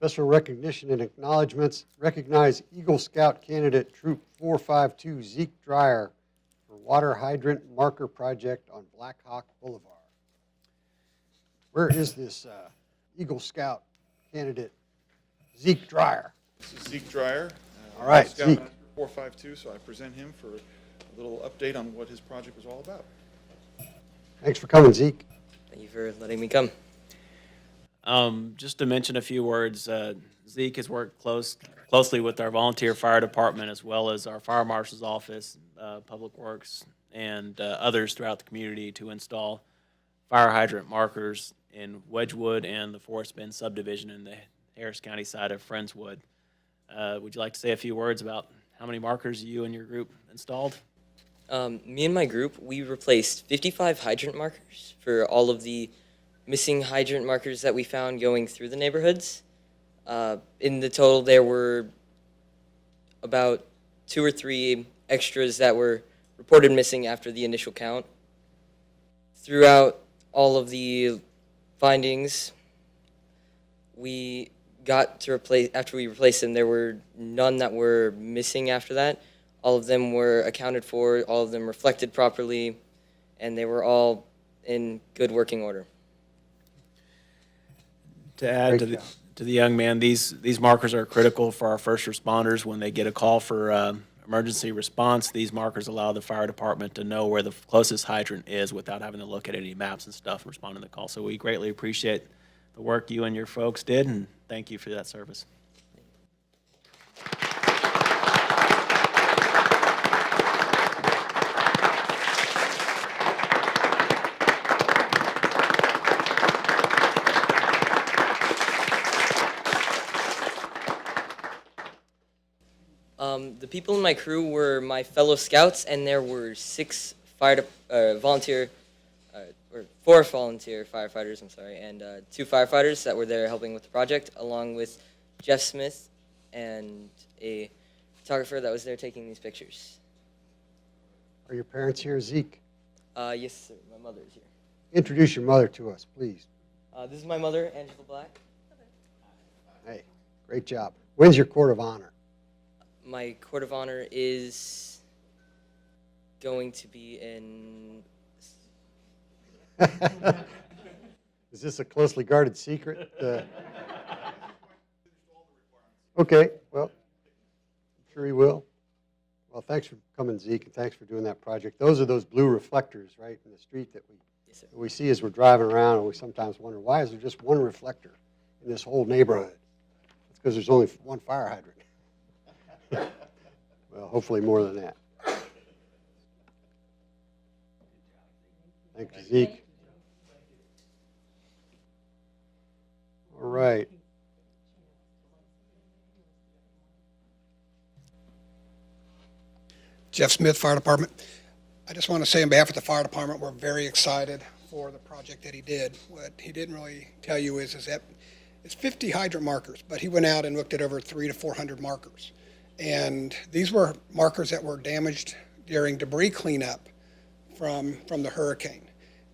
Special recognition and acknowledgments. Recognize Eagle Scout candidate Troop 452 Zeke Dreyer for water hydrant marker project on Black Hawk Boulevard. Where is this Eagle Scout candidate Zeke Dreyer? This is Zeke Dreyer. All right, Scout Zeke. Master 452, so I present him for a little update on what his project was all about. Thanks for coming, Zeke. Thank you for letting me come. Just to mention a few words, Zeke has worked closely with our volunteer fire department as well as our fire marshal's office, public works, and others throughout the community to install fire hydrant markers in Wedgwood and the Forest Bend subdivision in the Harris County side of Friendswood. Would you like to say a few words about how many markers you and your group installed? Me and my group, we replaced 55 hydrant markers for all of the missing hydrant markers that we found going through the neighborhoods. In the total, there were about 2 or 3 extras that were reported missing after the initial count. Throughout all of the findings, we got to replace, after we replaced them, there were none that were missing after that. All of them were accounted for, all of them reflected properly, and they were all in good working order. To add to the young man, these markers are critical for our first responders when they get a call for emergency response. These markers allow the fire department to know where the closest hydrant is without having to look at any maps and stuff and respond to the call. So we greatly appreciate the work you and your folks did, and thank you for that service. The people in my crew were my fellow scouts, and there were 6 volunteer, or 4 volunteer firefighters, I'm sorry, and 2 firefighters that were there helping with the project, along with Jeff Smith and a photographer that was there taking these pictures. Are your parents here, Zeke? Yes, sir. My mother is here. Introduce your mother to us, please. This is my mother, Angela Black. Hey, great job. When's your court of honor? My court of honor is going to be in... Is this a closely guarded secret? Okay, well, I'm sure he will. Well, thanks for coming, Zeke, and thanks for doing that project. Those are those blue reflectors, right, in the street that we see as we're driving around, and we sometimes wonder, why is there just one reflector in this whole neighborhood? It's because there's only one fire hydrant. Well, hopefully more than that. Thank you, Zeke. All right. Jeff Smith, Fire Department. I just want to say on behalf of the Fire Department, we're very excited for the project that he did. What he didn't really tell you is that it's 50 hydrant markers, but he went out and looked at over 300 to 400 markers. And these were markers that were damaged during debris cleanup from the hurricane.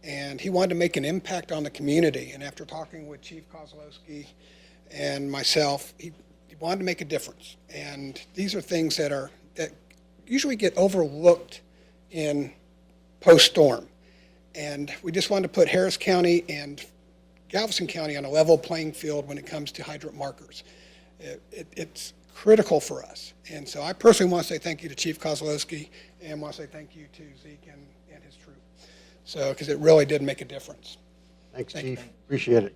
And he wanted to make an impact on the community. And after talking with Chief Kozlowski and myself, he wanted to make a difference. And these are things that usually get overlooked in post-storm. And we just wanted to put Harris County and Galveston County on a level playing field when it comes to hydrant markers. It's critical for us. And so I personally want to say thank you to Chief Kozlowski and want to say thank you to Zeke and his troop. So, because it really did make a difference. Thanks, Chief. Appreciate it.